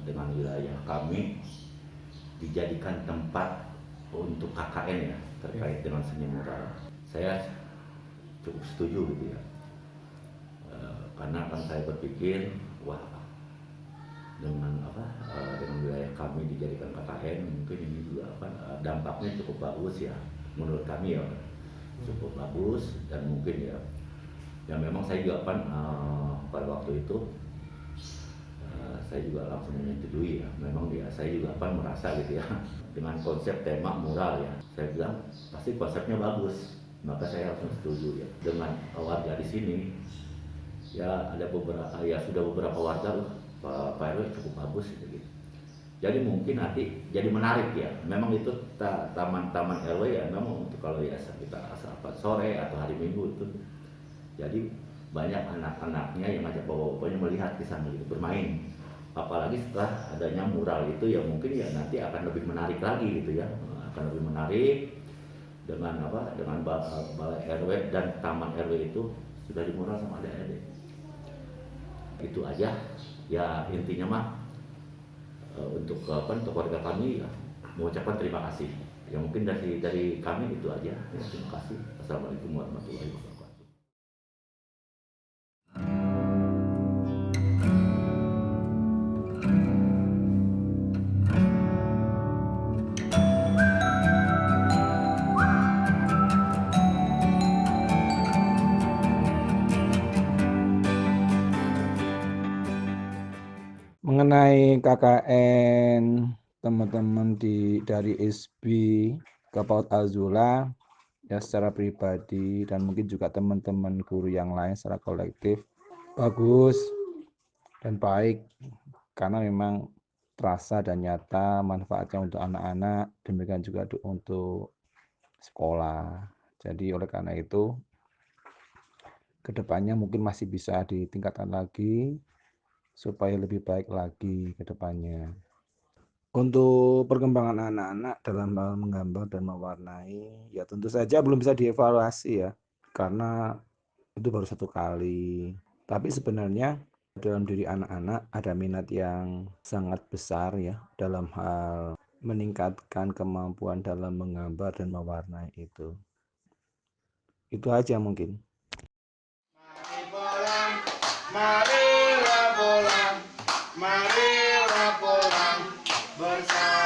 dengan wilayah kami dijadikan tempat untuk KKN ya terkait dengan seni mural. Saya cukup setuju gitu ya, karena kan saya berpikir wah dengan wilayah kami dijadikan KKN mungkin ini juga dampaknya cukup bagus ya menurut kami ya, cukup bagus. Dan mungkin ya memang saya juga pada waktu itu saya juga langsung menyetujui ya, memang saya juga merasa gitu ya dengan konsep tema mural ya, saya bilang pasti konsepnya bagus, maka saya langsung setuju ya. Dengan warga di sini ya ada sudah beberapa warga Pak RW cukup bagus gitu. Jadi mungkin nanti jadi menarik ya, memang itu taman RW ya memang untuk kalau ya kita sore atau hari Minggu itu jadi banyak anak-anaknya yang ngajak bawa-bawanya melihat di sana gitu, bermain. Apalagi setelah adanya mural itu ya mungkin ya nanti akan lebih menarik lagi gitu ya, akan lebih menarik dengan balai RW dan taman RW itu sudah dimural sama adik-adik. Itu aja ya intinya mah, untuk warga kami ya, mengucapkan terima kasih. Ya mungkin dari kami itu aja. Ya, terima kasih. Assalamualaikum warahmatullahi wabarakatuh. Mengenai KKN teman-teman dari ISBI ke PAUD Azula ya secara pribadi dan mungkin juga teman-teman guru yang lain secara kolektif bagus dan baik, karena memang terasa dan nyata manfaatnya untuk anak-anak, demikian juga untuk sekolah. Jadi oleh karena itu kedepannya mungkin masih bisa ditingkatkan lagi supaya lebih baik lagi ke depannya. Untuk perkembangan anak-anak dalam hal menggambar dan mewarnai, ya tentu saja belum bisa dievaluasi ya, karena itu baru satu kali. Tapi sebenarnya dalam diri anak-anak ada minat yang sangat besar ya, dalam hal meningkatkan kemampuan dalam menggambar dan mewarnai itu. Itu aja mungkin. Marilah bolang, marilah bolang bersama.